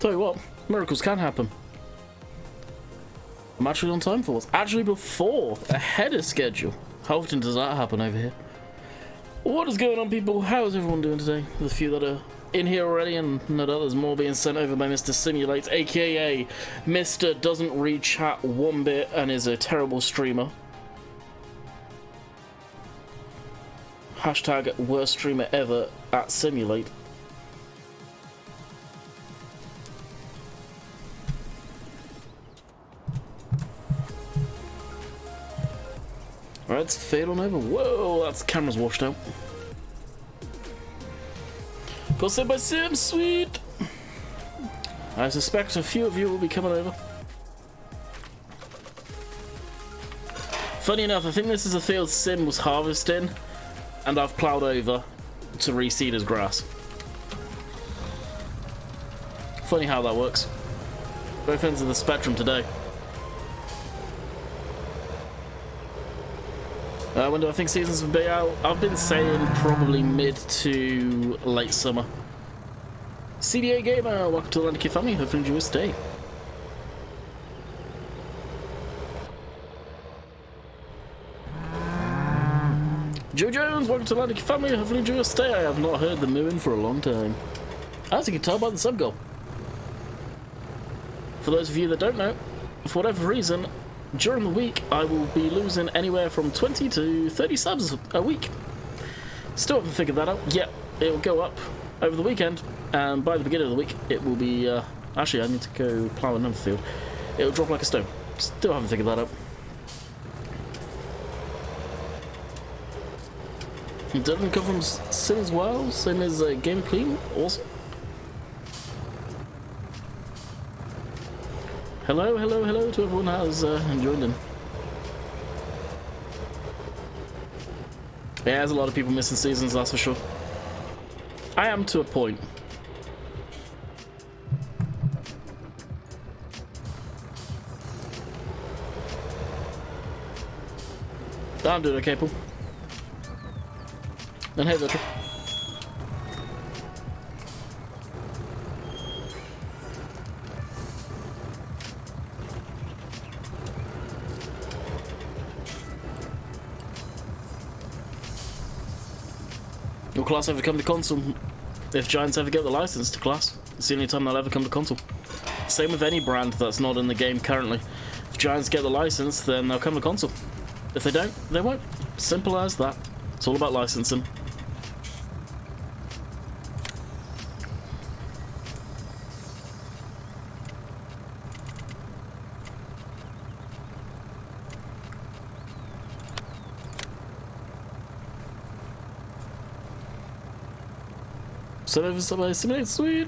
Tell you what, miracles can happen. I'm actually on time for us. Actually before, ahead of schedule. How often does that happen over here? What is going on, people? How is everyone doing today? There's a few that are in here already, and no doubt there's more being sent over by Mr. Simulate, aka Mr. Doesn't read chat one bit and is a terrible streamer. Hashtag worst streamer ever at Simulate. Alright, let's fade on over. Whoa, that's camera's washed out. Got sent by Sim, sweet! I suspect a few of you will be coming over. Funny enough, I think this is a field Sim was harvesting, and I've ploughed over to reseed his grass. Funny how that works. Both ends of the spectrum today. When do I think seasons will be out? I've been saying probably mid to late summer. CDA Gamer, welcome to the Atlantic family. Hopefully you enjoy your stay. Joe Jones, welcome to the Atlantic family. Hopefully enjoy your stay. I have not heard the mooing for a long time. As you can tell by the sub goal. For those of you that don't know, for whatever reason, during the week, I will be losing anywhere from 20 to 30 subs a week. Still haven't figured that out. Yet, it will go up over the weekend, and by the beginning of the week, it will be... actually, I need to go plough another field. It will drop like a stone. Still haven't figured that out. It doesn't come from Sin as well, same as Game Clean, awesome. Hello, hello, hello to everyone that has joined in. Yeah, there's a lot of people missing seasons, that's for sure. I am to a point. I'm doing okay, Paul. And hey, Virtual. Will Class ever come to console? If Giants ever get the license to Class, it's the only time they'll ever come to console. Same with any brand that's not in the game currently. If Giants get the license, then they'll come to console. If they don't, they won't. Simple as that. It's all about licensing. So over somebody simulate, sweet.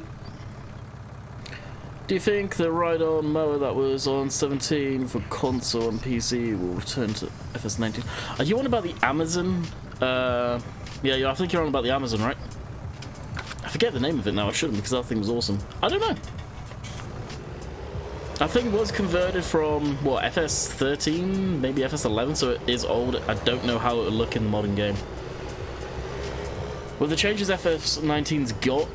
Do you think the ride-on mower that was on 17 for console and PC will return to FS19? Are you on about the Amazon? Yeah, I think you're on about the Amazon, right? I forget the name of it now. I shouldn't, because that thing was awesome. I don't know. I think it was converted from what, FS13, maybe FS11, so it is old. I don't know how it would look in the modern game. With the changes FS19's got,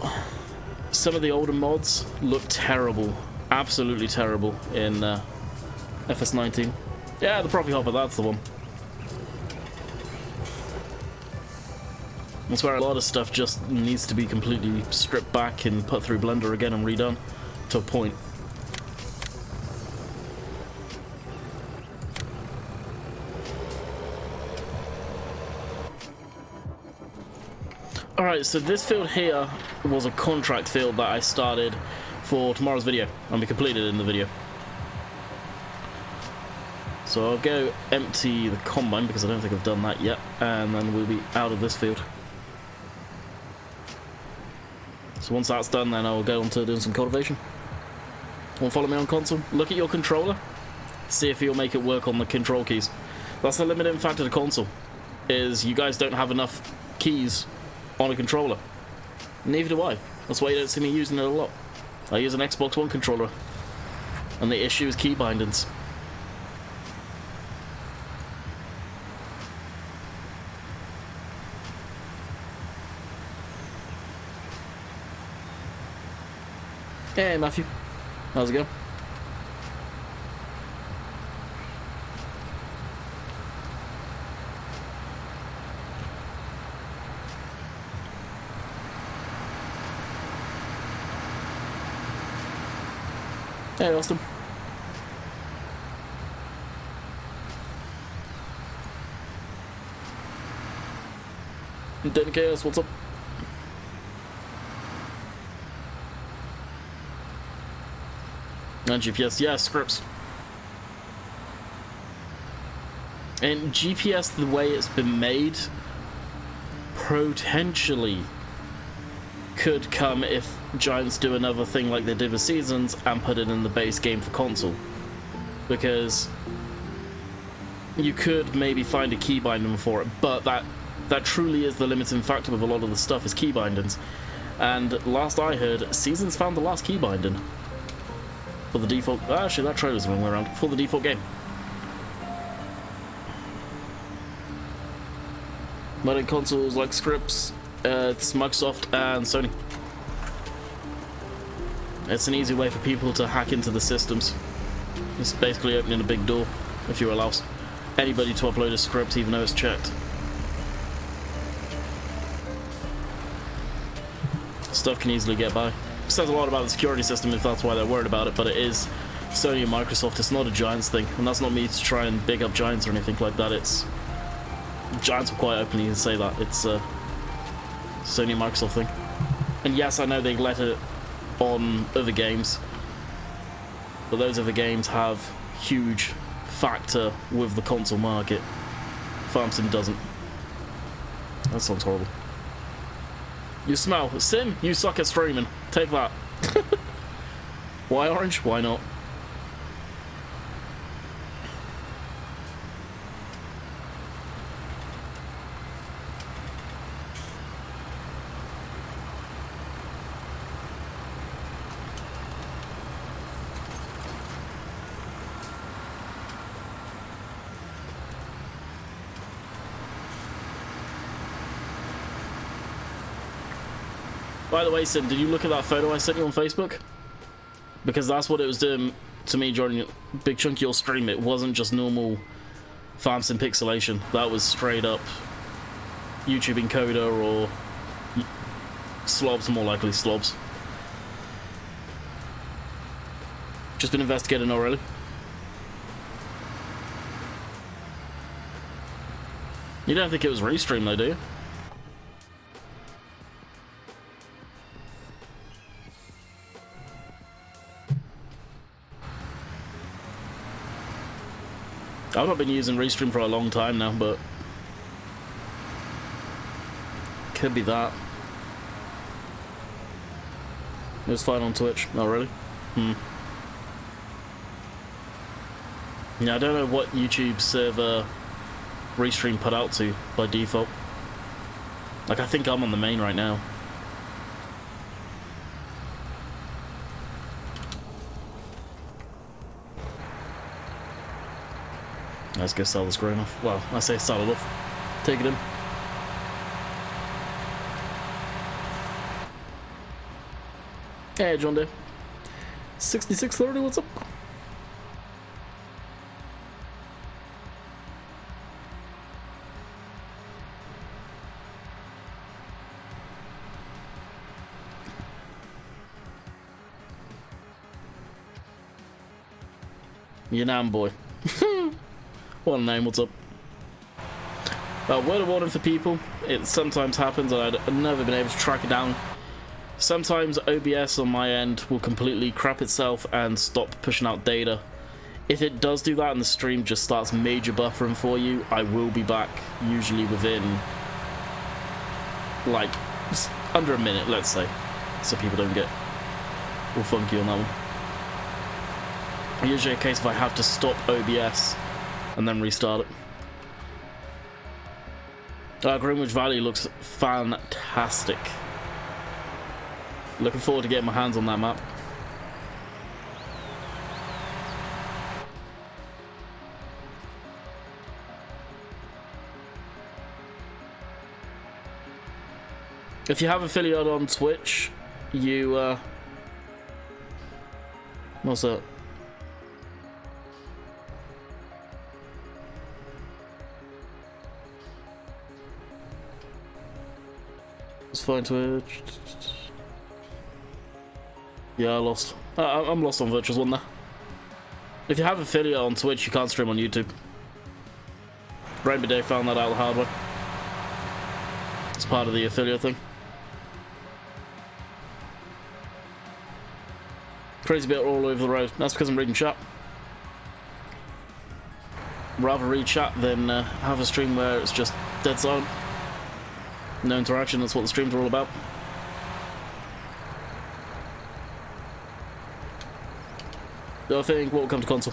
some of the older mods look terrible. Absolutely terrible in FS19. Yeah, the Profit Hopper, that's the one. That's where a lot of stuff just needs to be completely stripped back and put through Blender again and redone to a point. Alright, so this field here was a contract field that I started for tomorrow's video, and we completed in the video. So I'll go empty the combine, because I don't think I've done that yet, and then we'll be out of this field. So once that's done, then I'll go on to doing some cultivation. Want to follow me on console? Look at your controller, see if you'll make it work on the control keys. That's the limiting factor to console, is you guys don't have enough keys on a controller. Neither do I. That's why you don't see me using it a lot. I use an Xbox One controller, and the issue is key bindings. Hey, Matthew. How's it going? Hey, Austin. Didn't Chaos, what's up? And GPS, yeah, scripts. And GPS, the way it's been made, potentially could come if Giants do another thing like they did with Seasons and put it in the base game for console. Because you could maybe find a key binding for it, but that truly is the limiting factor with a lot of the stuff is key bindings. And last I heard, Seasons found the last key binding for the default. Actually, that trailer's the wrong way around. For the default game. Modern consoles like scripts, it's Microsoft and Sony. It's an easy way for people to hack into the systems. It's basically opening a big door if you allow anybody to upload a script even though it's checked. Stuff can easily get by. It says a lot about the security system if that's why they're worried about it, but it is Sony and Microsoft. It's not a Giants thing, and that's not me to try and big up Giants or anything like that. It's Giants will quite openly say that it's a Sony and Microsoft thing. And yes, I know they let it on other games, but those other games have huge factor with the console market. Farm Sim doesn't. That sounds horrible. You smell. Sim, you suck at streaming. Take that. Why orange? Why not? By the way, Sim, did you look at that photo I sent you on Facebook? Because that's what it was doing to me during a big chunk of your stream. It wasn't just normal Farm Sim pixelation. That was straight up YouTube encoder or slobs, more likely slobs. Just been investigating already. You don't think it was restreamed though, do you? I've not been using Restream for a long time now, but could be that. It was fine on Twitch. Oh, really? Yeah, I don't know what YouTube server Restream put out to by default. Like, I think I'm on the main right now. Let's go sell this grain off. Well, I say sell it off. Take it in. Hey, John Deere. 6630, what's up? Yanam boy. What a name, what's up? Word of warning for people, it sometimes happens and I've never been able to track it down. Sometimes OBS on my end will completely crap itself and stop pushing out data. If it does do that and the stream just starts major buffering for you, I will be back usually within like under a minute, let's say, so people don't get all funky on that one. Usually a case if I have to stop OBS and then restart it. Greenwich Valley looks fantastic. Looking forward to getting my hands on that map. If you have affiliate on Twitch, you What's that? Let's find Twitch. Yeah, I lost. I'm lost on Virtuous One there. If you have affiliate on Twitch, you can't stream on YouTube. Rainbow Day found that out the hard way. It's part of the affiliate thing. Crazy bit all over the road. That's because I'm reading chat. Rather read chat than have a stream where it's just dead silent. No interaction, that's what the streams are all about. I think what will come to console.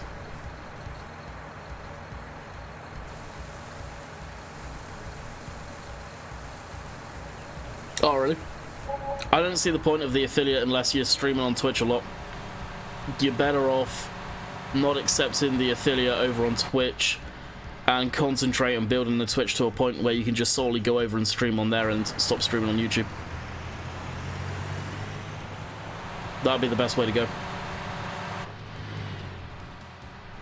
Oh, really? I don't see the point of the affiliate unless you're streaming on Twitch a lot. You're better off not accepting the affiliate over on Twitch and concentrate on building the Twitch to a point where you can just solely go over and stream on there and stop streaming on YouTube. That'd be the best way to go.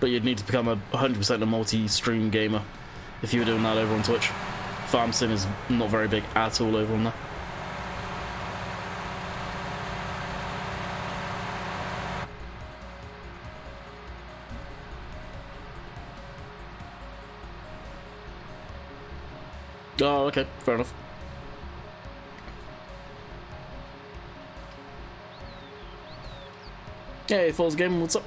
But you'd need to become 100% a multi-stream gamer if you were doing that over on Twitch. Farm Sim is not very big at all over on there. Oh, okay, fair enough. Hey, Falls Gaming, what's up?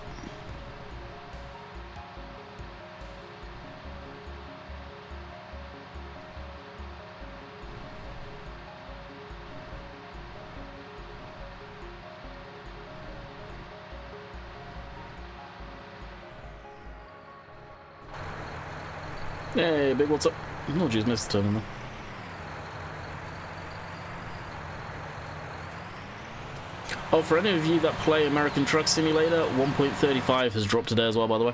Hey, Big, what's up? Oh, jeez, missed the turn in there. Oh, for any of you that play American Truck Simulator, 1.35 has dropped today as well, by the way.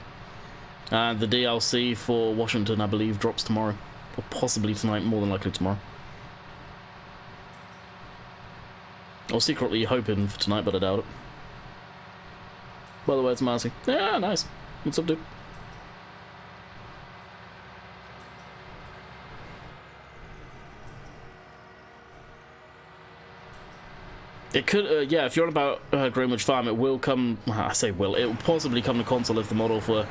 And the DLC for Washington, I believe, drops tomorrow. Or possibly tonight, more than likely tomorrow. I was secretly hoping for tonight, but I doubt it. By the way, it's Marcy. Yeah, nice. What's up, dude? It could, yeah, if you're on about Greenwich Farm, it will come, I say will, it will possibly come to console if the model for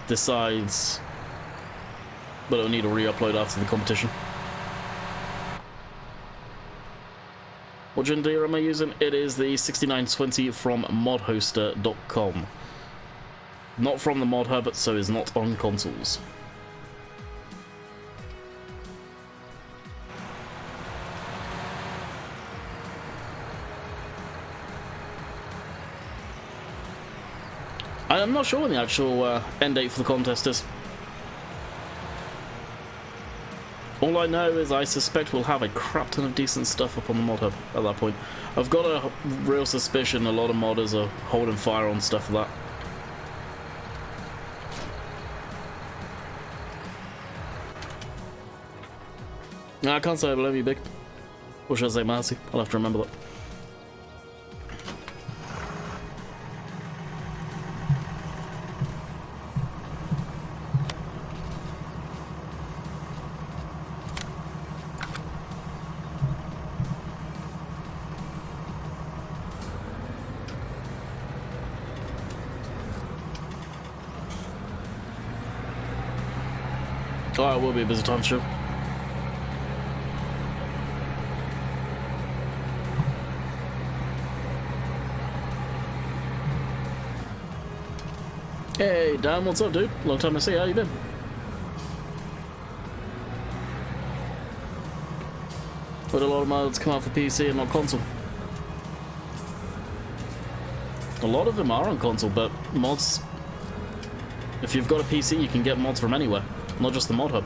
decides, but it'll need a re-upload after the competition. What gender am I using? It is the 6920 from modhoster.com. Not from the mod hub, so is not on consoles. I'm not sure when the actual end date for the contest is. All I know is I suspect we'll have a crap ton of decent stuff up on the mod hub at that point. I've got a real suspicion a lot of modders are holding fire on stuff like that. I can't say I blame you, Big. Or should I say Marcy? I'll have to remember that. Oh, it will be a busy time, sure. Hey, Dan, what's up, dude? Long time no see, how you been? But a lot of mods come out for PC and not console. A lot of them are on console, but mods... If you've got a PC, you can get mods from anywhere. Not just the mod hub.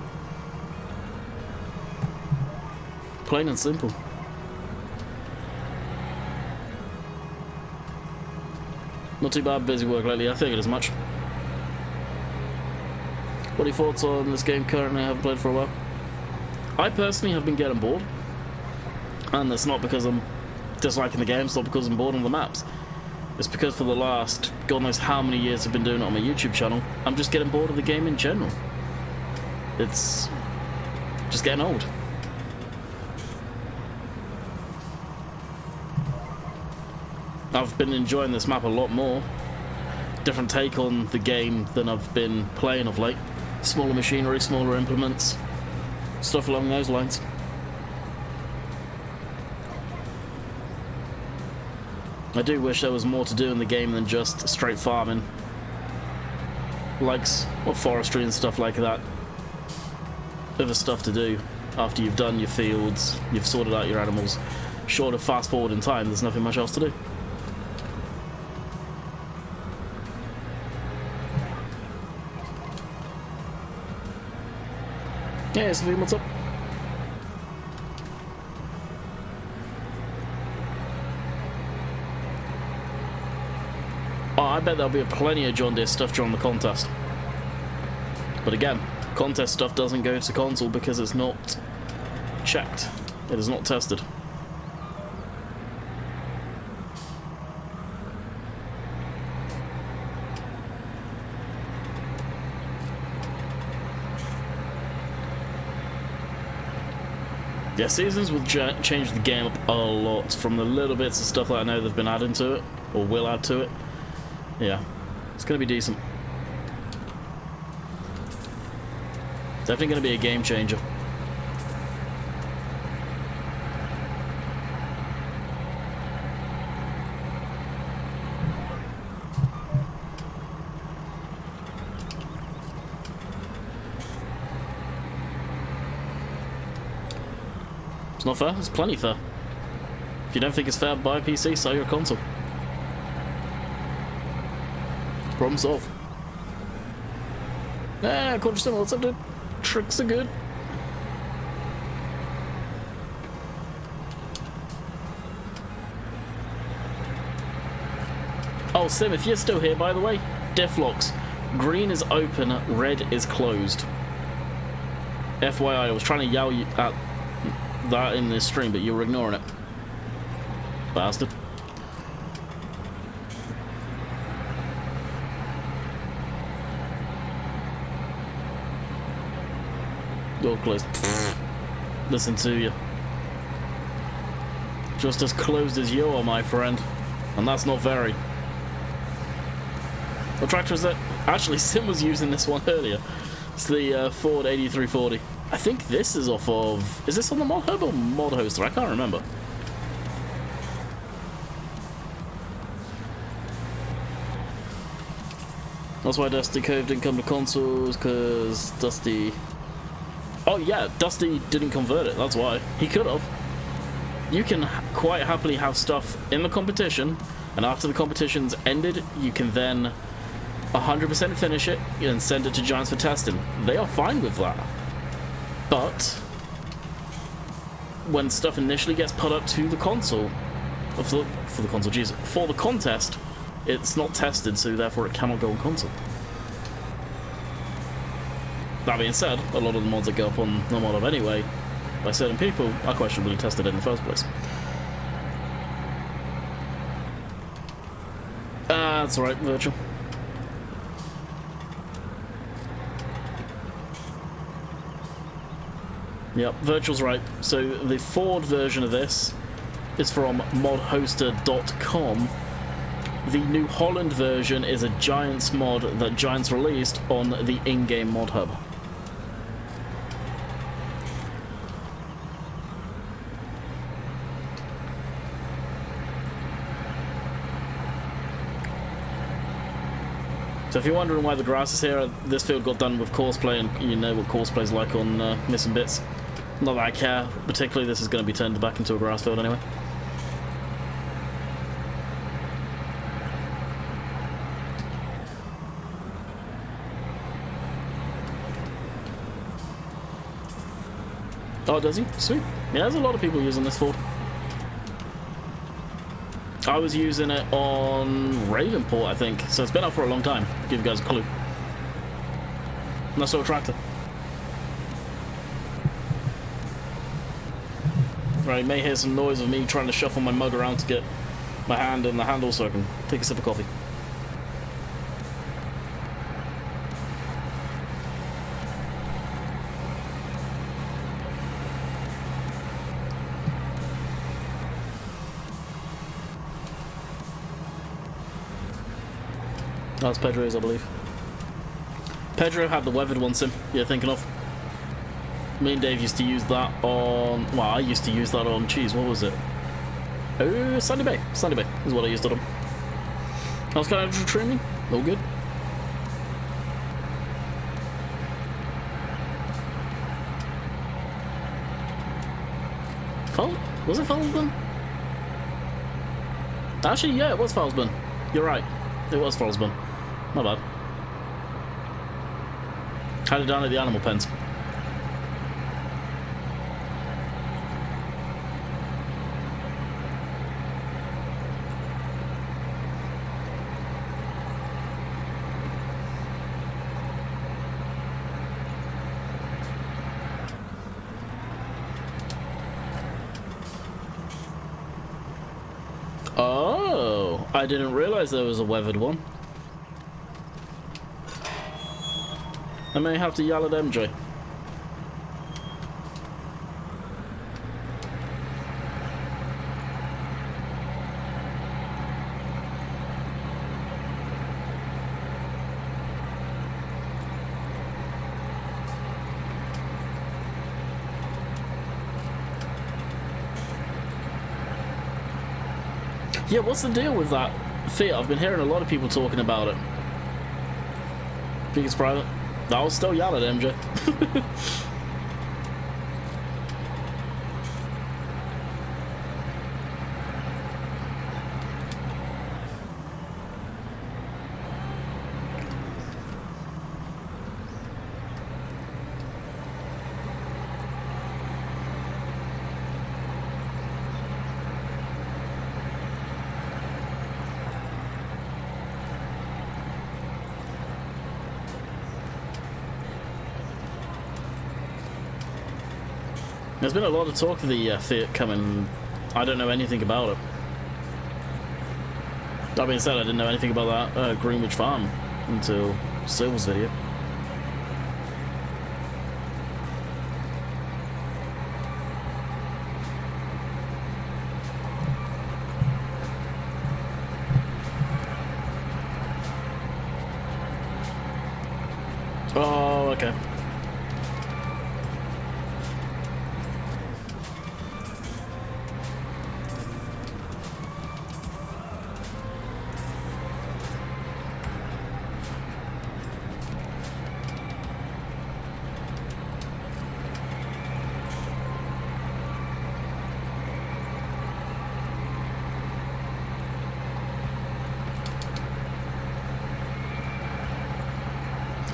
Plain and simple. Not too bad, busy work lately, I figured as much. What are your thoughts on this game currently? I haven't played for a while. I personally have been getting bored. And that's not because I'm disliking the game, it's not because I'm bored on the maps. It's because for the last, God knows how many years I've been doing it on my YouTube channel, I'm just getting bored of the game in general. It's just getting old. I've been enjoying this map a lot more. Different take on the game than I've been playing of late. Smaller machinery, smaller implements, stuff along those lines. I do wish there was more to do in the game than just straight farming. Like forestry and stuff like that. Other stuff to do after you've done your fields, you've sorted out your animals. Short of fast forward in time, there's nothing much else to do. Yeah, Sophie, what's up? Oh, I bet there'll be plenty of John Deere stuff during the contest. But again, contest stuff doesn't go to console because it's not checked. It is not tested. Yeah, seasons will change the game up a lot from the little bits of stuff that I know they've been adding to it, or will add to it. Yeah, it's going to be decent. Definitely going to be a game changer. It's not fair, it's plenty fair. If you don't think it's fair, buy a PC, sell your console. Problem solved. Ah, quarter similar, what's up, dude? Tricks are good. Oh, Sim, if you're still here, by the way, diff locks. Green is open, red is closed. FYI, I was trying to yell at that in this stream, but you were ignoring it. Bastard. Door closed. Listen to you. Just as closed as you are, my friend. And that's not very. What tractor is that? Actually, Sim was using this one earlier. It's the Ford 8340. I think this is off of... Is this on the Mod Hub or Mod Hoster? I can't remember. That's why Dusty Cove didn't come to consoles, because Dusty... Oh yeah, Dusty didn't convert it, that's why. He could have. You can quite happily have stuff in the competition, and after the competition's ended, you can then 100% finish it and send it to Giants for testing. They are fine with that. But when stuff initially gets put up to the console, for the console, Jesus, for the contest, it's not tested, so therefore it cannot go on console. That being said, a lot of the mods that go up on the mod of anyway, by certain people, are questionably tested in the first place. That's alright, Virtual. Yep, Virtual's right. So the Ford version of this is from modhoster.com. The New Holland version is a Giants mod that Giants released on the in-game mod hub. So if you're wondering why the grass is here, this field got done with courseplay, and you know what courseplay is like on Missing Bits. Not that I care, particularly this is going to be turned back into a grass field anyway. Oh, does he? Sweet. Yeah, there's a lot of people using this Ford. I was using it on Ravenport, I think, so it's been out for a long time. Give you guys a clue. Nice little tractor. Right, you may hear some noise of me trying to shuffle my mug around to get my hand in the handle so I can take a sip of coffee. That's Pedro's, I believe. Pedro had the weathered one, Sim, you're thinking of. Me and Dave used to use that on... Well, I used to use that on cheese. What was it? Oh, Sandy Bay. Sandy Bay is what I used it on. How's kind of training? All good. Was it Fowlsburn? Actually, yeah, it was Fowlsburn. You're right. It was Fowlsburn. My bad. Had it down at the animal pens. Oh, I didn't realize there was a weathered one. I may have to yell at MJ. Yeah, what's the deal with that Fiat? I've been hearing a lot of people talking about it. Think it's private? I'll still yell at MJ. There's been a lot of talk of the Fiat coming. I don't know anything about it. That being said, I didn't know anything about that Greenwich Farm until Silver's video. Oh, okay.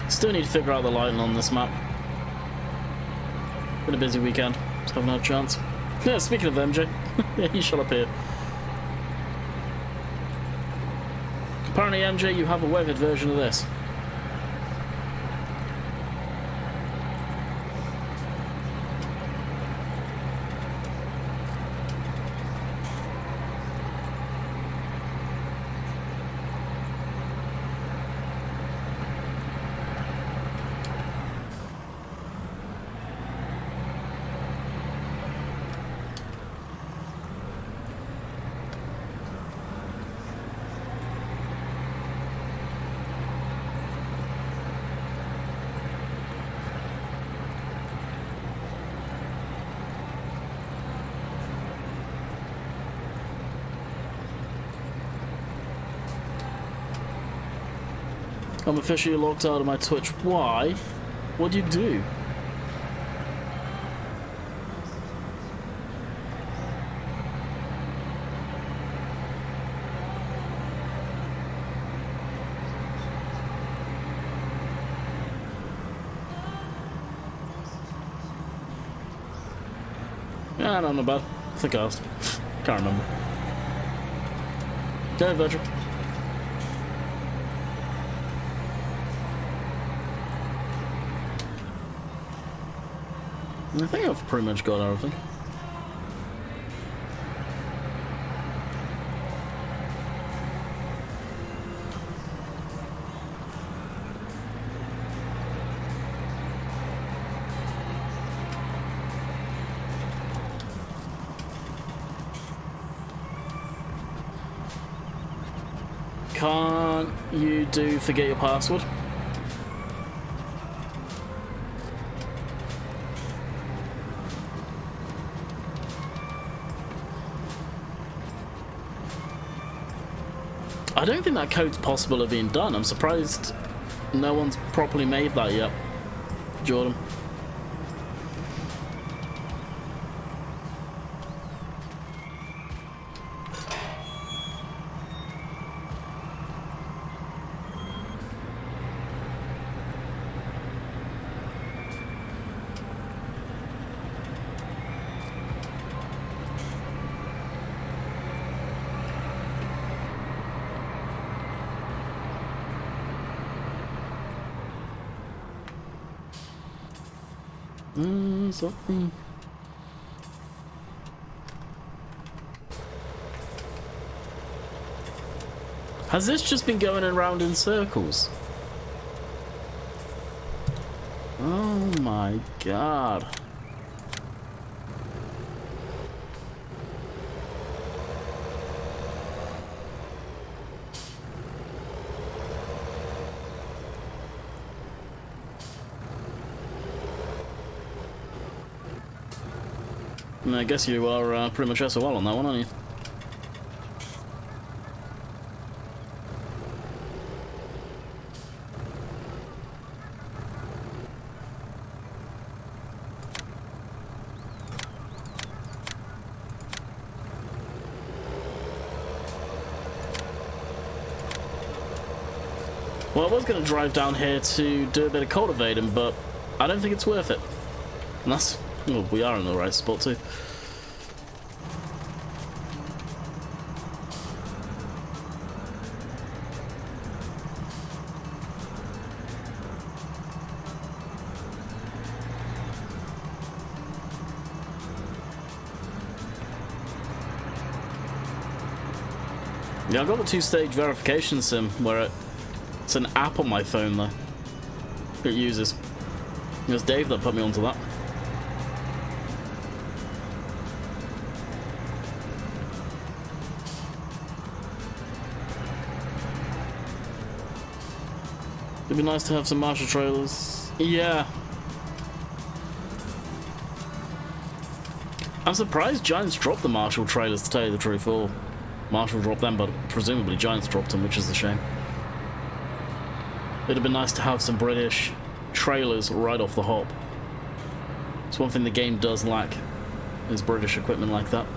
Still need to figure out the lighting on this map. Been a busy weekend, so haven't had a chance. Yeah, speaking of MJ, yeah, he shot up here. Apparently, MJ, you have a weathered version of this. I'm officially logged out of my Twitch. Why? What do you do? Yeah, no, not bad. I think I asked. Can't remember. Go ahead, Virgil. I think I've pretty much got everything. Can't you do forget your password? I don't think that code's possible of being done. I'm surprised no one's properly made that yet, Jordan. Something. Has this just been going around in circles? Oh my god. I guess you are pretty much SOL on that one, aren't you? Well, I was going to drive down here to do a bit of cultivating, but I don't think it's worth it. And that's... well, we are in the right spot too. Yeah, I've got the two-stage verification sim where it's an app on my phone though it uses. It was Dave that put me onto that. It'd be nice to have some Marshall trailers. Yeah. I'm surprised Giants dropped the Marshall trailers, to tell you the truth. Or Marshall dropped them, but presumably Giants dropped them, which is a shame. It'd have been nice to have some British trailers right off the hop. It's one thing the game does lack, is British equipment like that.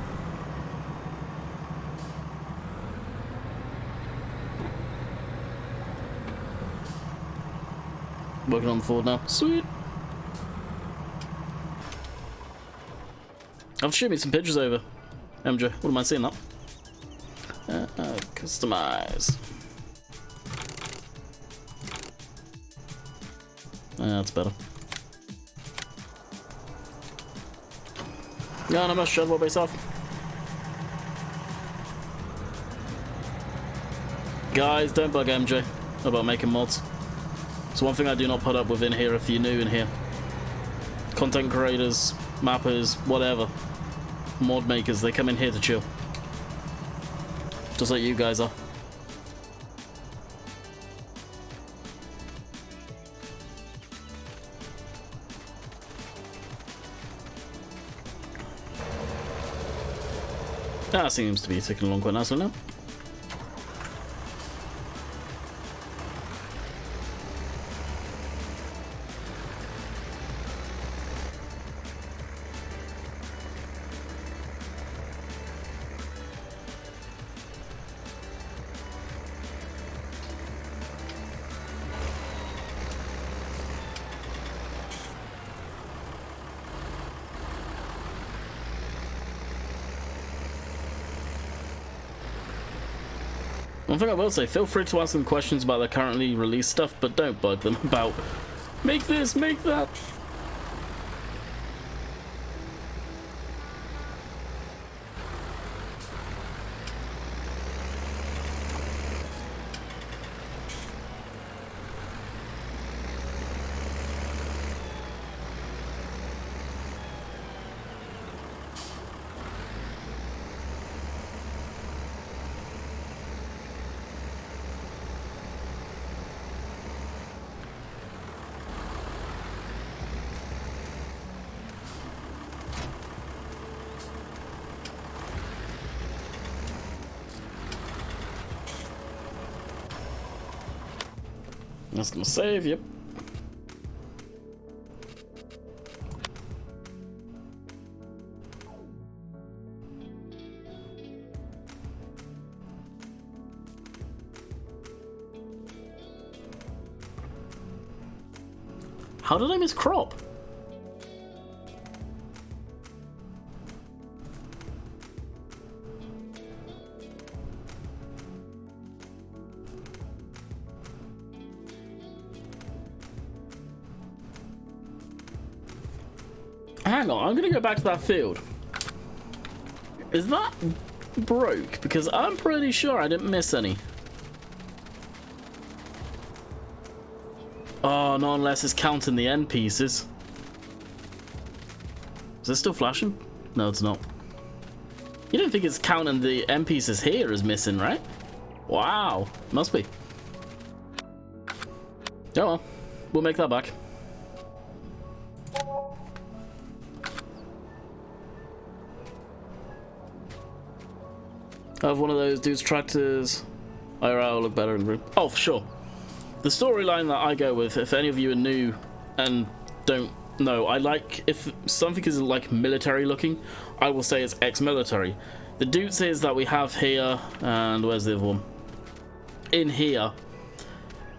Working on the Ford now. Sweet! I'll shoot me some pictures over. MJ, wouldn't mind seeing that. Customize. That's better. Yeah, no, I'm not sure what base off. Guys, don't bug MJ about making mods. It's one thing I do not put up with in here if you're new in here. Content creators, mappers, whatever. Mod makers, they come in here to chill. Just like you guys are. That seems to be ticking along quite nicely now. One thing I will say, feel free to ask them questions about their currently released stuff, but don't bug them about make this, make that. That's gonna save, yep. How did I miss crop? Hang on, I'm gonna go back to that field. Is that broke? Because I'm pretty sure I didn't miss any. Oh, not unless it's counting the end pieces. Is it still flashing? No, it's not. You don't think it's counting the end pieces here as missing, right? Wow, must be. Oh well, we'll make that back. I have one of those dude's tractors. IRL will look better in room. Oh, for sure. The storyline that I go with, if any of you are new and don't know, I like, if something is like military looking, I will say it's ex-military. The dudes is that we have here, and where's the other one? In here.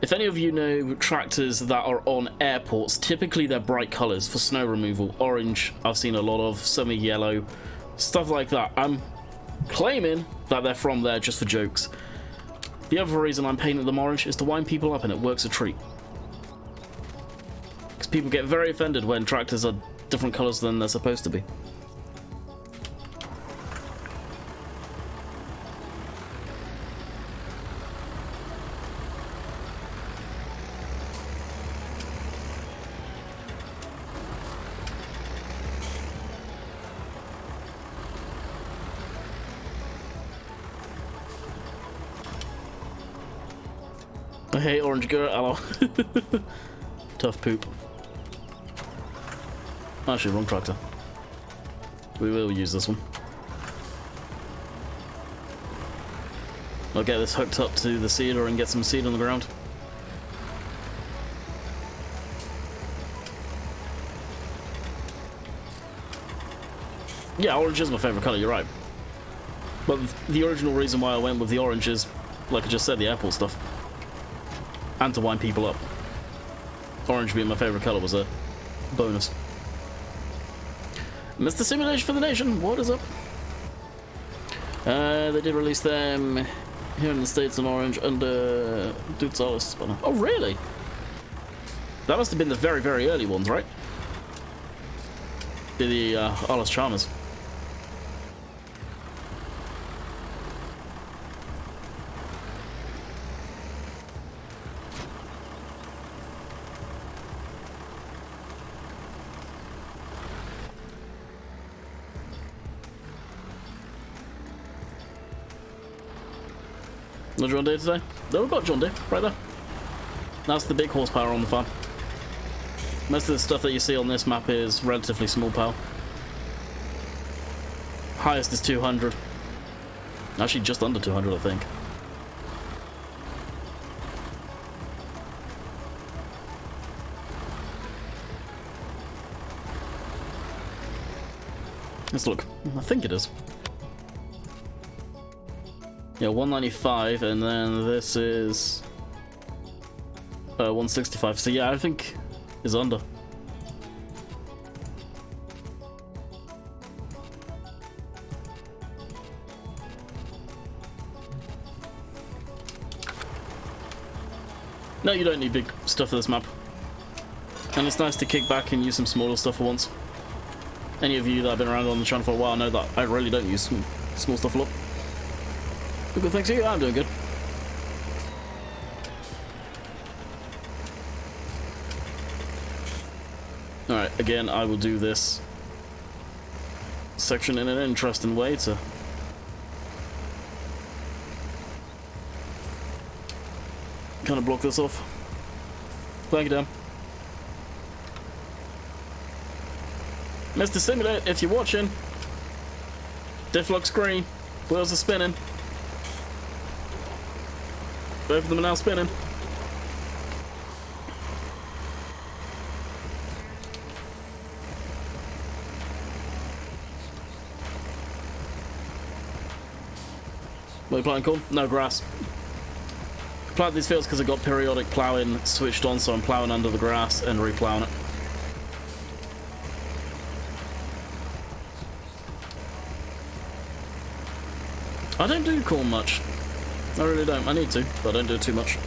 If any of you know tractors that are on airports, typically they're bright colours for snow removal. Orange, I've seen a lot of, some are yellow, stuff like that. I'm claiming that they're from there just for jokes. The other reason I'm painting them orange is to wind people up, and it works a treat. Because people get very offended when tractors are different colours than they're supposed to be. I hate orange girl. Hello. Tough poop. Actually, wrong tractor. We will use this one. I'll get this hooked up to the seeder and get some seed on the ground. Yeah, orange is my favourite colour, you're right. But the original reason why I went with the orange is, like I just said, the airport stuff. And to wind people up. Orange being my favourite colour was a bonus. Mr. Simulation for the Nation, what is up? They did release them here in the States in orange under Dude Solis banner. Oh, really? That must have been the very, very early ones, right? The Arlos Charmers. No John Deere today? No, we've got John Deere right there. That's the big horsepower on the farm. Most of the stuff that you see on this map is relatively small power. Highest is 200. Actually, just under 200, I think. Let's look. I think it is. Yeah, 195, and then this is 165. So yeah, I think is under. No, you don't need big stuff for this map. And it's nice to kick back and use some smaller stuff for once. Any of you that have been around on the channel for a while know that I really don't use small stuff a lot. Good, thanks to you. I'm doing good. Alright, again, I will do this section in an interesting way to kind of block this off. Thank you, Dan. Mr. Simulate, if you're watching, diff looks green, wheels are spinning. Both of them are now spinning. What are you planting corn? No, grass. Plant these fields because I got periodic ploughing switched on, so I'm ploughing under the grass and reploughing it. I don't do corn much. I really don't. I need to, but I don't do it too much.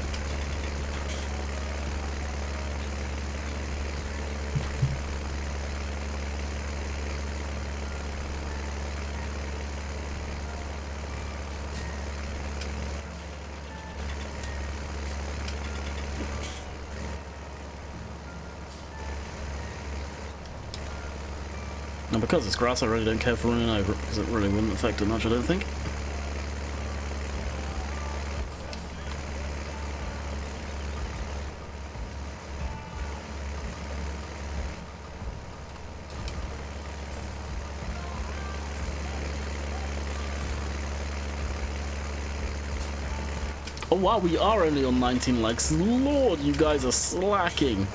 And because it's grass, I really don't care for running over it, because it really wouldn't affect it much, I don't think. Oh wow, we are only on 19 likes. Lord, you guys are slacking.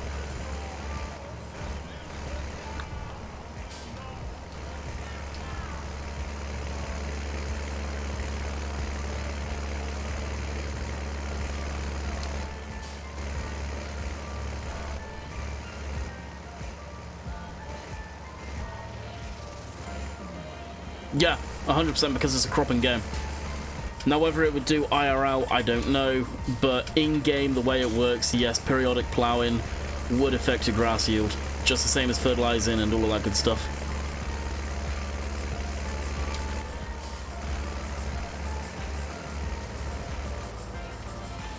Yeah, 100% because it's a cropping game. Now, whether it would do IRL, I don't know, but in-game, the way it works, yes, periodic ploughing would affect your grass yield, just the same as fertilizing and all of that good stuff.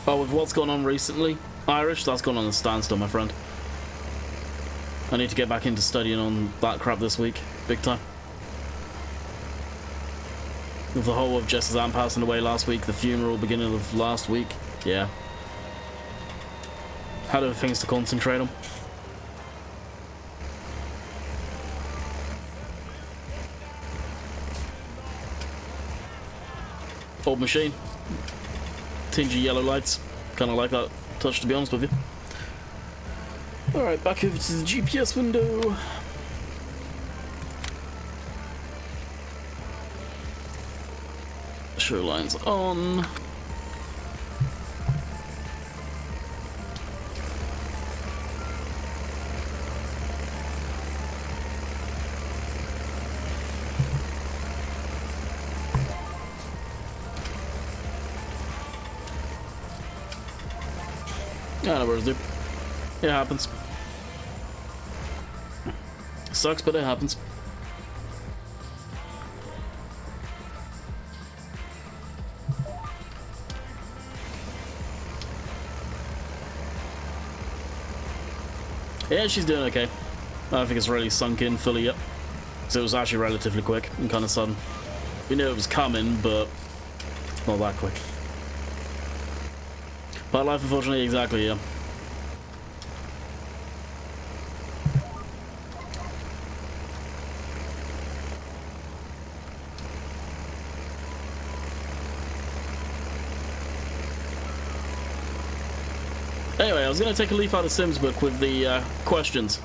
But with what's gone on recently, Irish, that's gone on a standstill, my friend. I need to get back into studying on that crap this week, big time. With the whole of Jess's aunt passing away last week, the funeral beginning of last week, yeah. Had other things to concentrate on. Old machine. Tingy yellow lights. Kind of like that touch, to be honest with you. Alright, back over to the GPS window. Show lines on. Yeah, no worries, dude. It happens. Sucks, but it happens. Yeah, she's doing okay. I don't think it's really sunk in fully yet. So it was actually relatively quick and kind of sudden. We knew it was coming, but not that quick. But life, unfortunately, exactly, yeah. Anyway, I was going to take a leaf out of Sim's book with the questions.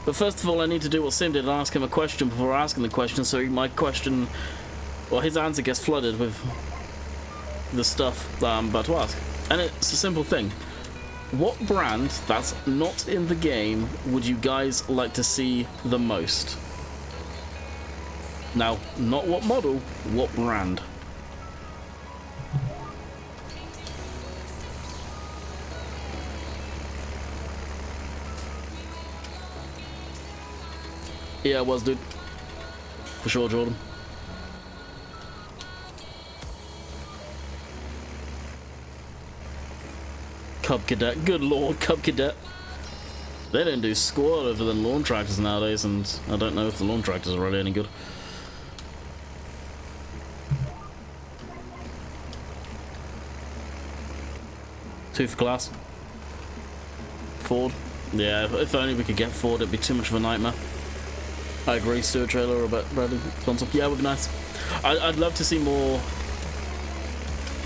But first of all, I need to do what Sim did and ask him a question before asking the question, so my question, well, his answer gets flooded with the stuff that I'm about to ask. And it's a simple thing. What brand that's not in the game would you guys like to see the most? Now, not what model, what brand? Yeah, it was, dude. For sure, Jordan. Cub Cadet. Good lord, Cub Cadet. They don't do squat other than lawn tractors nowadays, and I don't know if the lawn tractors are really any good. Two for class. Ford. Yeah, if only we could get Ford, it'd be too much of a nightmare. I agree, Stewart trailer or Bradley sponsor. Yeah, it would be nice. I'd love to see more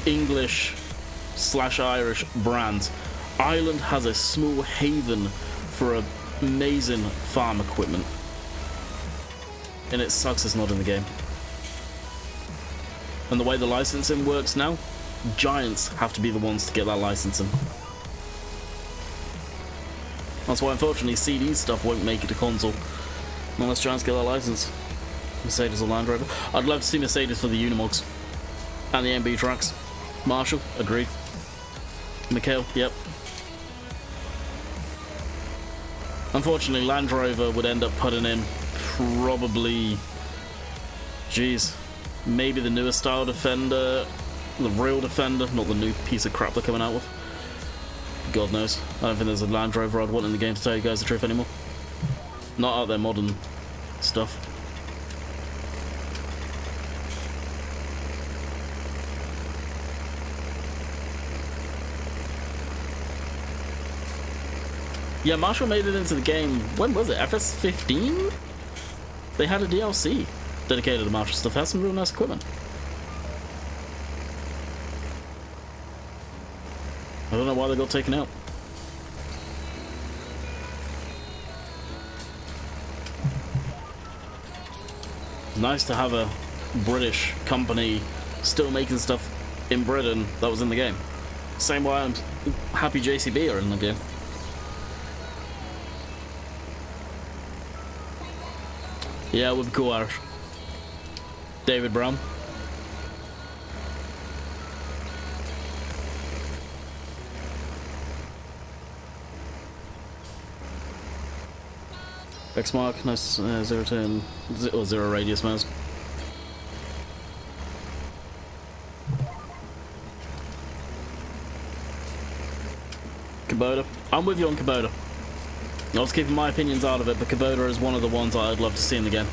English/Irish brands. Ireland has a small haven for amazing farm equipment, and it sucks it's not in the game. And the way the licensing works now, giants have to be the ones to get that licensing. That's why, unfortunately, CD stuff won't make it to console unless giants get that license. Mercedes or Land Rover. I'd love to see Mercedes for the Unimogs and the MB tracks. Marshall, agreed. Mikhail, yep. Unfortunately, Land Rover would end up putting in probably, geez, maybe the newer style Defender, the real Defender, not the new piece of crap they're coming out with. God knows. I don't think there's a Land Rover I'd want in the game, to tell you guys the truth, anymore. Not out their modern stuff. Yeah, Marshall made it into the game, when was it? FS15? They had a DLC dedicated to Marshall stuff. It has some real nice equipment. I don't know why they got taken out. Nice to have a British company still making stuff in Britain that was in the game. Same way I'm happy JCB are in the game. Yeah, it would be cool, Irish. David Brown. X mark, nice 0 10 or 0 radius mouse. Kubota. I'm with you on Kubota. I was keeping my opinions out of it, but Kubota is one of the ones I'd love to see in the game.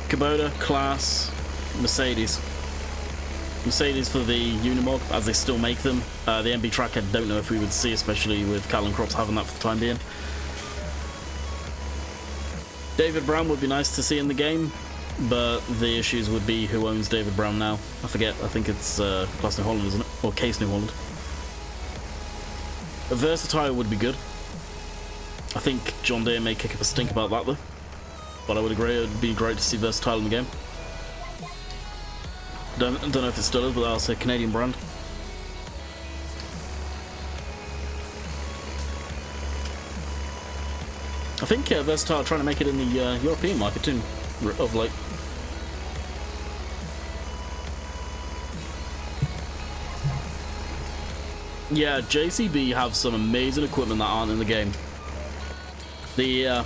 Kubota, Class, Mercedes. Mercedes for the Unimog, as they still make them. The MB track I don't know if we would see, especially with Callan Crops having that for the time being. David Brown would be nice to see in the game, but the issues would be who owns David Brown now. I forget, I think it's Class New Holland, isn't it? Or Case New Holland. A Versatile would be good. I think John Deere may kick up a stink about that though. But I would agree, it would be great to see Versatile in the game. Don't know if it still is, but that's a Canadian brand. I think Versatile are trying to make it in the European market too, of late. Yeah, JCB have some amazing equipment that aren't in the game. The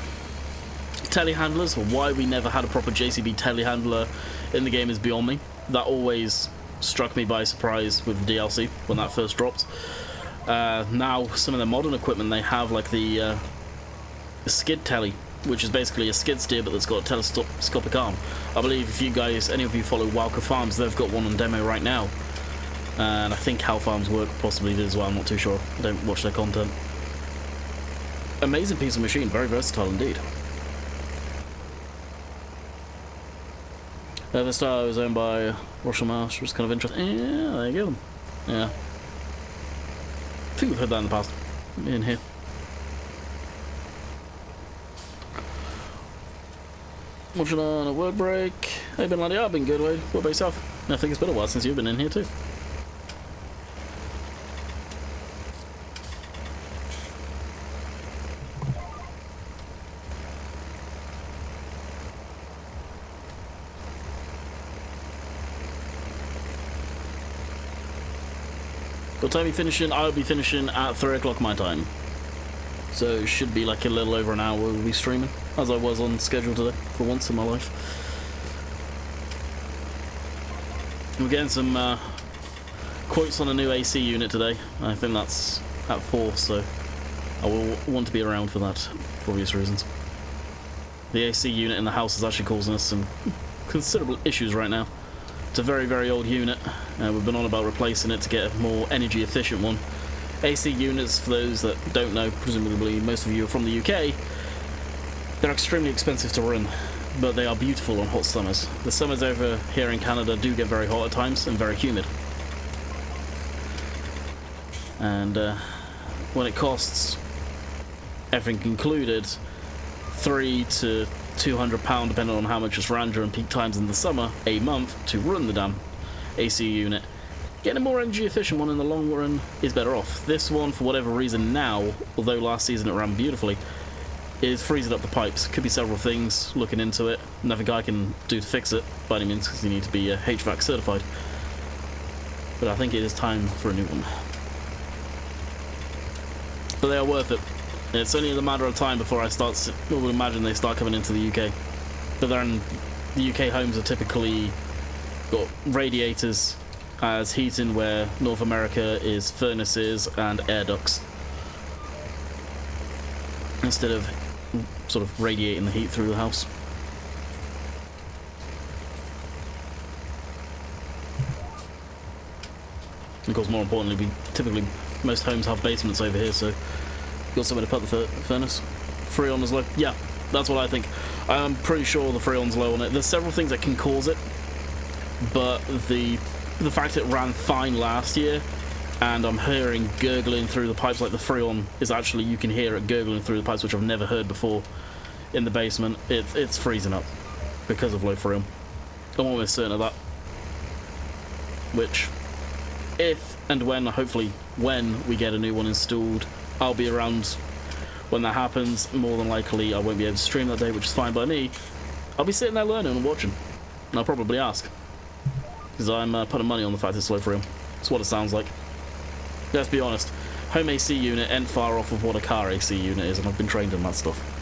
telehandlers, or why we never had a proper JCB telehandler in the game, is beyond me. That always struck me by surprise with the DLC when that first dropped. Now, some of the modern equipment they have, like the skid telly, which is basically a skid steer but that's got a telescopic arm. I believe if you guys, any of you follow Walker Farms, they've got one on demo right now. And I think How Farms Work possibly did as well, I'm not too sure. I don't watch their content. Amazing piece of machine, very versatile indeed. The Star is owned by Russell Marsh, which is kind of interesting. Yeah, there you go. Yeah. I think we've heard that in the past. In here. Watching on a word break. Hey, been like, yeah, I've been good, Wade. What about yourself? I think it's been a while since you've been in here too. What time are you finishing? I'll be finishing at 3 o'clock my time. So it should be like a little over an hour we'll be streaming, as I was on schedule today, for once in my life. We're getting some quotes on a new AC unit today. I think that's at 4, so I will want to be around for that, for obvious reasons. The AC unit in the house is actually causing us some considerable issues right now. It's a very, very old unit. We've been on about replacing it to get a more energy efficient one. AC units, for those that don't know, presumably most of you are from the UK, they're extremely expensive to run, but they are beautiful on hot summers. The summers over here in Canada do get very hot at times and very humid. And when it costs, everything included, $3,000 to £200, depending on how much it's ran during peak times in the summer, a month to run the damn AC unit. Getting a more energy efficient one in the long run is better off. This one, for whatever reason now, although last season it ran beautifully, is freezing up the pipes. Could be several things, looking into it. Nothing I can do to fix it by any means, because you need to be HVAC certified. But I think it is time for a new one. But they are worth it. It's only a matter of time before I would imagine they start coming into the UK. But then the UK homes are typically got radiators as heating, where North America is furnaces and air ducts, instead of sort of radiating the heat through the house. Of course, more importantly, most homes have basements over here, so you've got somewhere to put the furnace. Freon is low. Yeah, that's what I think. I'm pretty sure the Freon's low on it. There's several things that can cause it, but the fact it ran fine last year, and I'm hearing gurgling through the pipes, like the Freon is actually, you can hear it gurgling through the pipes, which I've never heard before in the basement. It's freezing up because of low Freon. I'm almost certain of that. Which, if and when, hopefully when we get a new one installed, I'll be around when that happens. More than likely I won't be able to stream that day, which is fine by me. I'll be sitting there learning and watching, and I'll probably ask, because I'm putting money on the fact it's low Freon. It's what it sounds like. Let's be honest, home AC unit ain't far off of what a car AC unit is, and I've been trained in that stuff.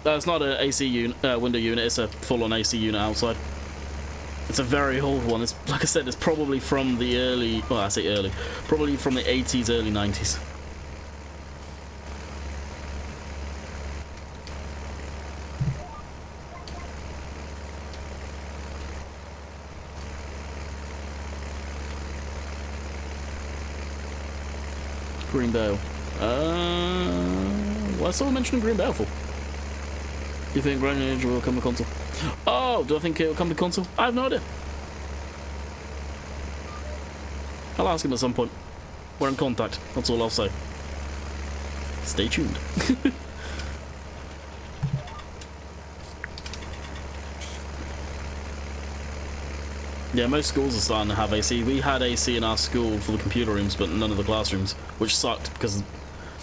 It's not an AC unit, window unit, it's a full-on AC unit outside. It's a very old one. It's, like I said, it's probably from the early, well, I say early, probably from the 80s, early 90s. Green Bale. Why is someone mentioning Green Bale for? Do you think Greenwich will come to console? Oh, do I think it will come to console? I have no idea. I'll ask him at some point. We're in contact. That's all I'll say. Stay tuned. Yeah, most schools are starting to have AC. We had AC in our school for the computer rooms, but none of the classrooms, which sucked because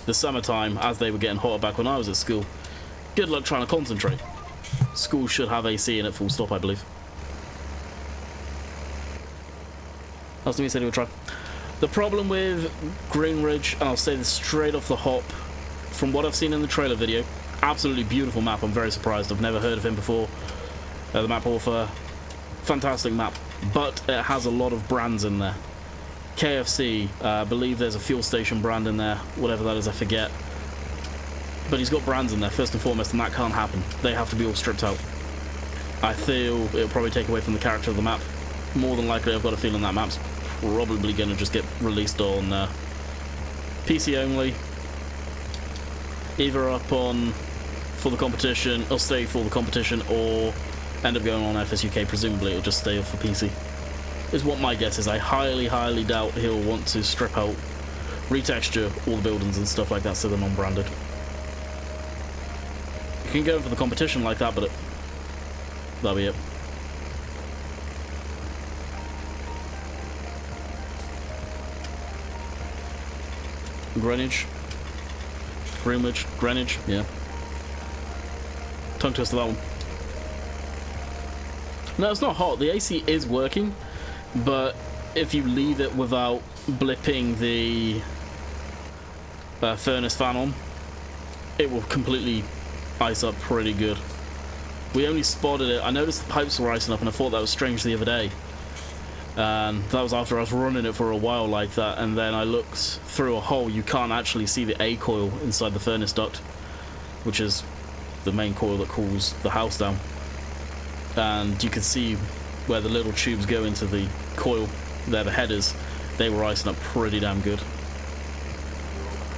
the summertime, as they were getting hotter back when I was at school, good luck trying to concentrate. School should have AC in it, full stop, I believe. That's what he said he would try. The problem with Greenridge, and I'll say this straight off the hop, from what I've seen in the trailer video, absolutely beautiful map. I'm very surprised. I've never heard of him before. The map author, fantastic map, but it has a lot of brands in there. KFC, I believe there's a fuel station brand in there, whatever that is, I forget. But he's got brands in there, first and foremost, and that can't happen. They have to be all stripped out. I feel it'll probably take away from the character of the map. More than likely, I've got a feeling that map's probably going to just get released on PC only. Either up on for the competition, or stay for the competition, or end up going on FSUK. Presumably it'll just stay off for PC. Is what my guess is. I highly, highly doubt he'll want to strip out, retexture all the buildings and stuff like that so they're non-branded. You can go for the competition like that, but that'll be it. Greenwich, yeah. Tongue twister that one. No, it's not hot. The AC is working, but if you leave it without blipping the furnace fan on, it will completely ice up pretty good. We only spotted it. I noticed the pipes were icing up, and I thought that was strange the other day. And that was after I was running it for a while like that, and then I looked through a hole. You can't actually see the A coil inside the furnace duct, which is the main coil that cools the house down. And you can see where the little tubes go into the coil. They're the headers. They were icing up pretty damn good.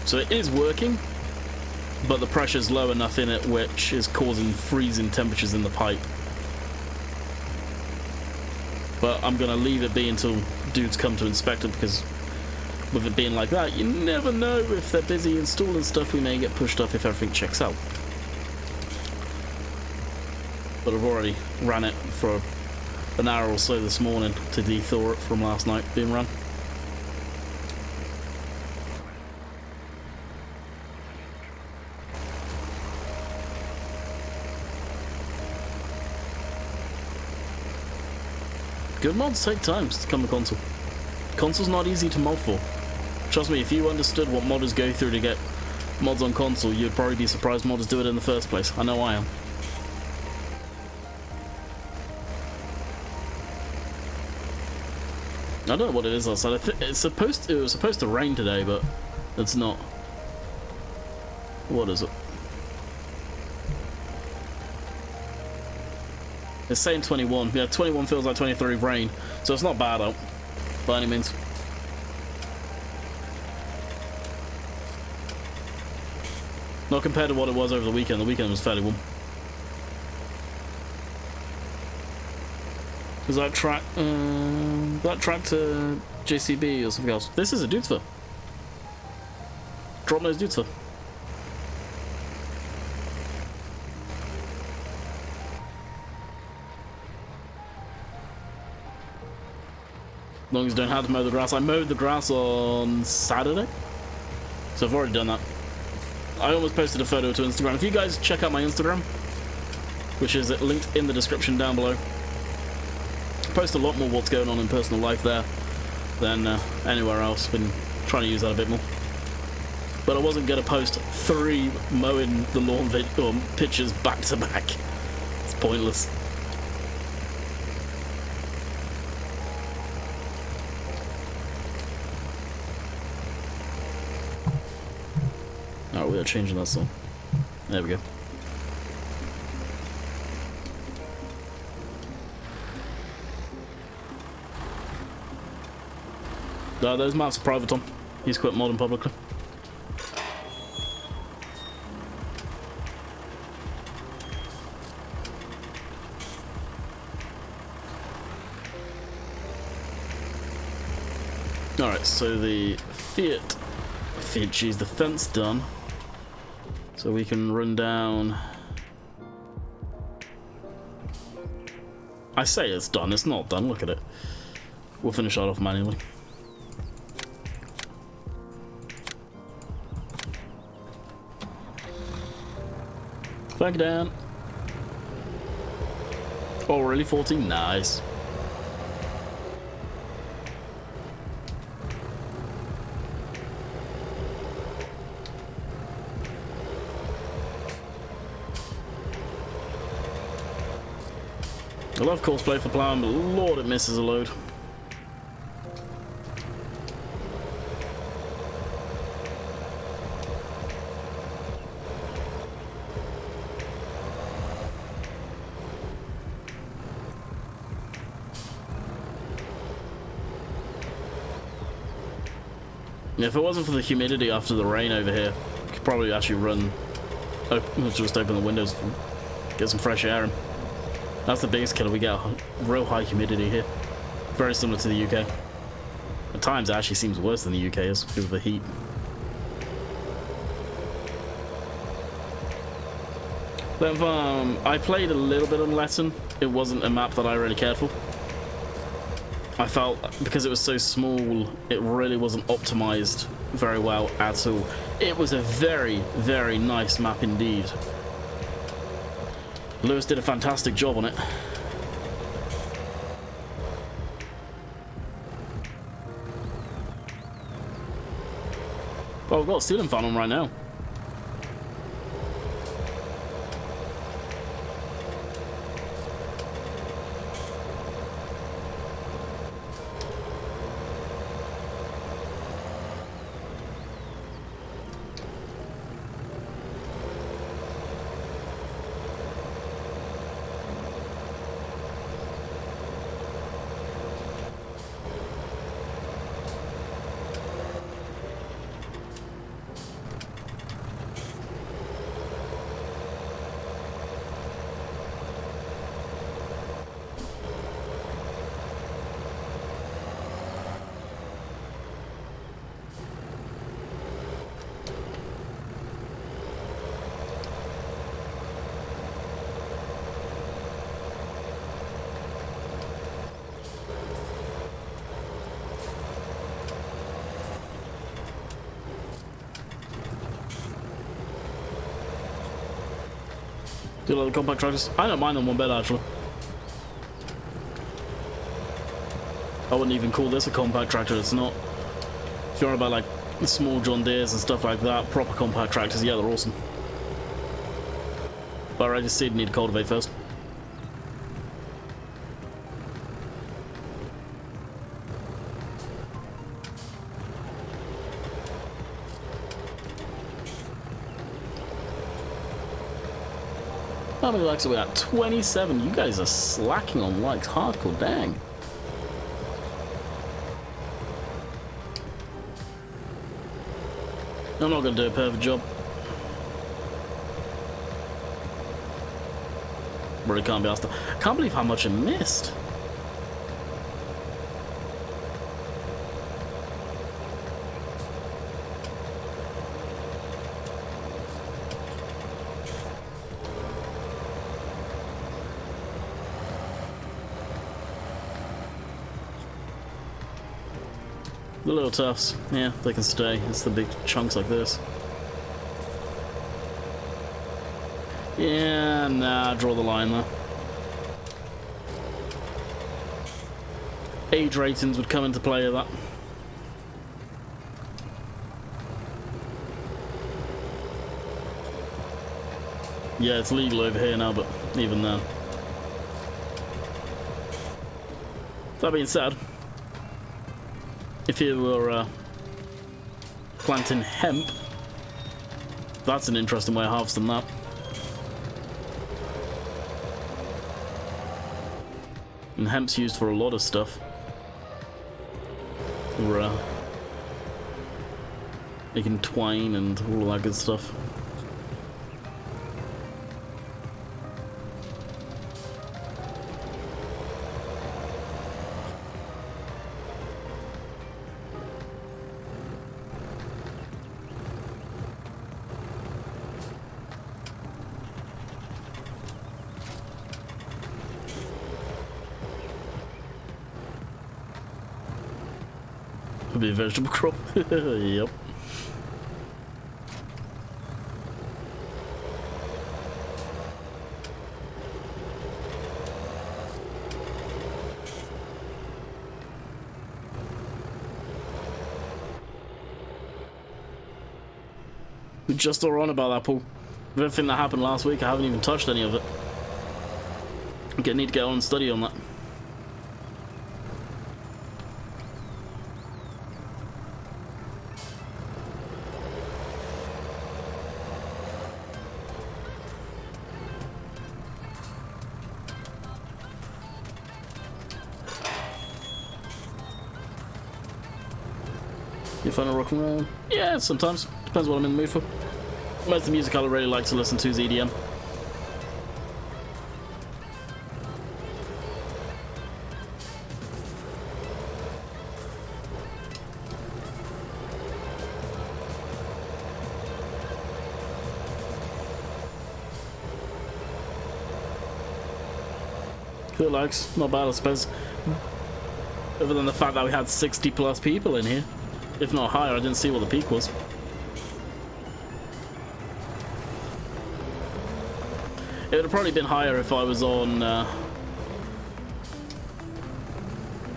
So it is working, but the pressure's low enough in it which is causing freezing temperatures in the pipe. But I'm going to leave it be until dudes come to inspect it, because with it being like that, you never know if they're busy installing stuff. We may get pushed up if everything checks out. But I've already ran it for an hour or so this morning to de-thaw it from last night being run. Good mods take time to come to console. Console's not easy to mod for. Trust me, if you understood what modders go through to get mods on console, you'd probably be surprised modders do it in the first place. I know I am. I don't know what it is outside. It was supposed to rain today, but it's not. What is it? It's saying 21. Yeah, 21 feels like 23 rain, so it's not bad out by any means. Not compared to what it was over the weekend. The weekend was fairly warm. Is that track to JCB or something else? This is a Dudesford. Drop nose Dudesford. As long as you don't have to mow the grass. I mowed the grass on Saturday, so I've already done that. I almost posted a photo to Instagram. If you guys check out my Instagram, which is linked in the description down below, I post a lot more what's going on in personal life there than anywhere else. Been trying to use that a bit more. But I wasn't going to post 3 mowing the lawn pictures back to back. It's pointless. Oh, we are changing that song. There we go. Those maps are private, Tom. He's quit modding publicly. Alright, so the the fence done. So we can run down. I say it's done, it's not done, look at it. We'll finish that off manually. Thank you, Dan. Oh, really? 14? Nice. I love cosplay for plowing, but lord, it misses a load. Yeah, if it wasn't for the humidity after the rain over here, I could probably actually run, just open the windows, get some fresh air in. That's the biggest killer. We get real high humidity here. Very similar to the UK. At times it actually seems worse than the UK is because of the heat. Then I played a little bit on Letten. It wasn't a map that I really cared for. I felt because it was so small, it really wasn't optimized very well at all. It was a very, very nice map indeed. Lewis did a fantastic job on it. Oh, I've got a ceiling fan on right now. Do you like the compact tractors? I don't mind them one bit, actually. I wouldn't even call this a compact tractor, it's not. If you're on about like small John Deeres and stuff like that, proper compact tractors, yeah, they're awesome. But I just seed need to cultivate first. How many likes are we at? 27. You guys are slacking on likes. Hardcore, dang. I'm not going to do a perfect job. Really can't be asked. I can't believe how much I missed. The little tufts, yeah, they can stay. It's the big chunks like this. Yeah, nah, draw the line there. Age ratings would come into play with that. Yeah, it's legal over here now, but even then. That being said, if you were planting hemp, that's an interesting way of harvesting that. And hemp's used for a lot of stuff. For making twine and all of that good stuff. Could be a vegetable crop. Yep. We just are on about that, Paul. With everything that happened last week, I haven't even touched any of it. I need to get on and study on that. You find a rock and roll? Yeah, sometimes. Depends what I'm in the mood for. Most of the music I really like to listen to is EDM. Cool likes, not bad I suppose. Other than the fact that we had 60 plus people in here. If not higher, I didn't see what the peak was. It would have probably been higher if I was on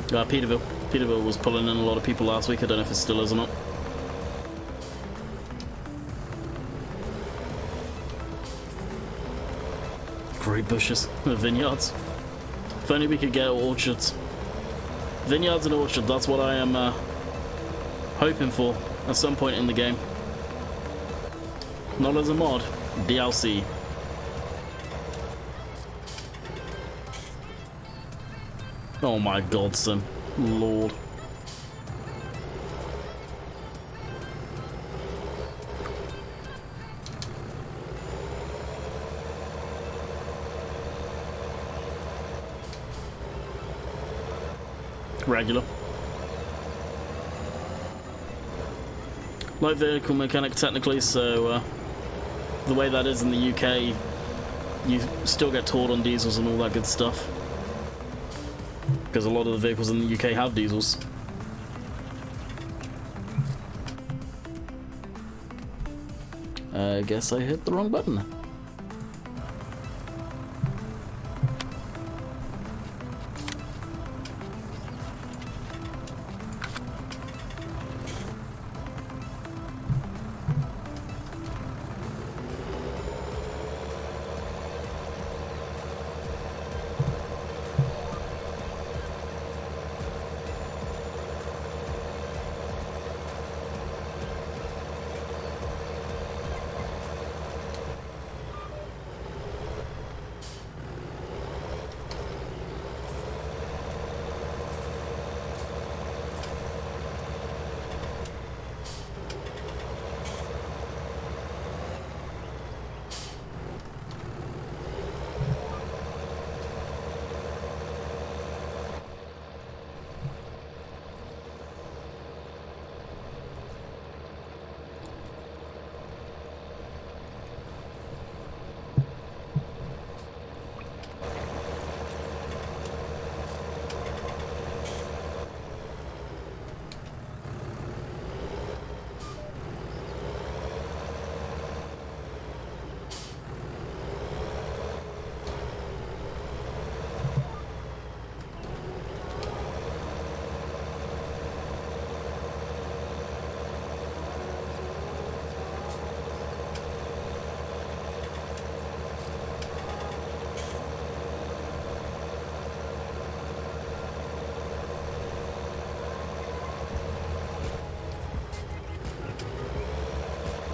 Peterville. Peterville was pulling in a lot of people last week. I don't know if it still is or not. Great bushes, vineyards. If only we could get orchards. Vineyards and orchards, that's what I am hoping for at some point in the game. Not as a mod, DLC. Oh my god, son. Lord. Regular. Light vehicle mechanic technically, so the way that is in the UK, you still get taught on diesels and all that good stuff. Because a lot of the vehicles in the UK have diesels. I guess I hit the wrong button.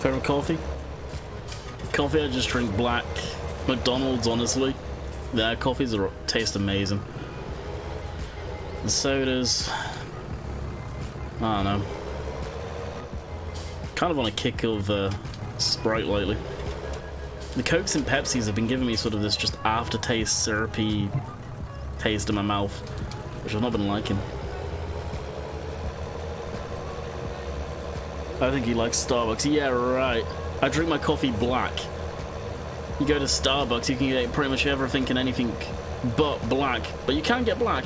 Favorite coffee? Coffee, I just drink black. McDonald's, honestly. Their coffees taste amazing. The sodas, I don't know. Kind of on a kick of Sprite lately. The Cokes and Pepsis have been giving me sort of this just aftertaste, syrupy taste in my mouth, which I've not been liking. I think he likes Starbucks. Yeah, right. I drink my coffee black. You go to Starbucks, you can get pretty much everything and anything but black. But you can get black,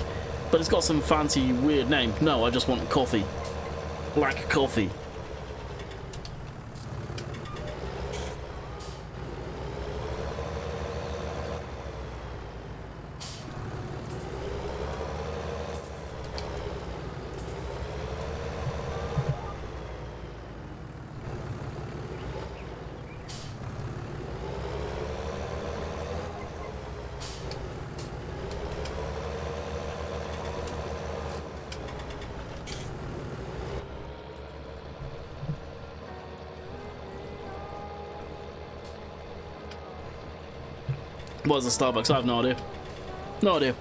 but it's got some fancy, weird name. No, I just want coffee. Black coffee. What is a Starbucks? I have no idea. No idea.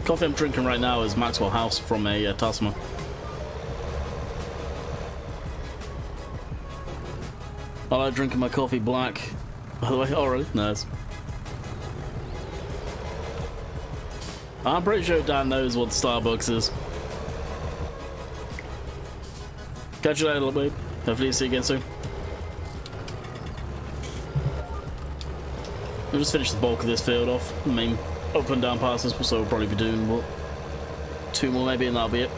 Coffee I'm drinking right now is Maxwell House from a Tasma. I like drinking my coffee black. By the way, already nice. I'm pretty sure Dan knows what Starbucks is. Catch you later, little babe. Hopefully see you again soon. We'll just finish the bulk of this field off. I mean, up and down passes, so we'll probably be doing, what, 2 more maybe, and that'll be it.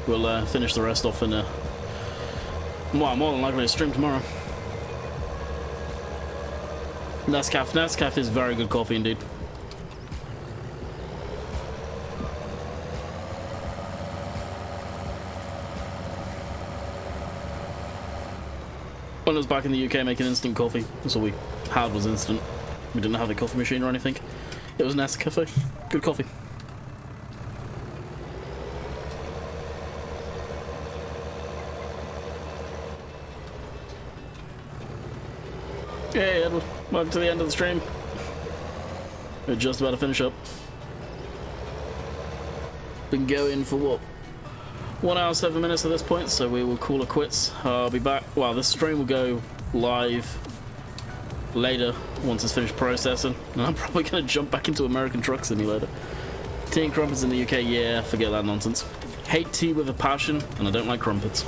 We'll finish the rest off in well, more than likely a stream tomorrow. Nescafe is very good coffee indeed. When I was back in the UK making instant coffee, that's all we had was instant. We didn't have a coffee machine or anything. It was Nescafe. Good coffee. Hey Edward, welcome to the end of the stream. We're just about to finish up. Been going for what? 1 hour 7 minutes at this point, so we will call it quits. I'll be back. Well, this stream will go live later once it's finished processing, and I'm probably going to jump back into American Truck Simulator. Tea and crumpets in the UK, yeah, forget that nonsense. Hate tea with a passion, and I don't like crumpets.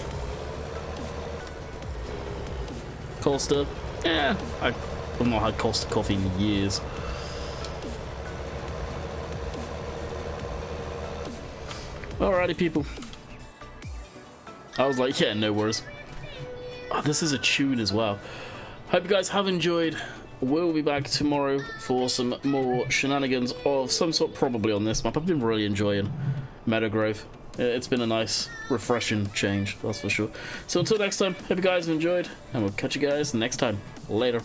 Costa, yeah, I've not had Costa coffee in years. Alrighty, people. I was like, yeah, no worries. Oh, this is a tune as well. Hope you guys have enjoyed. We'll be back tomorrow for some more shenanigans of some sort, probably on this map. I've been really enjoying Meadow Grove. It's been a nice, refreshing change, that's for sure. So until next time, hope you guys have enjoyed, and we'll catch you guys next time. Later.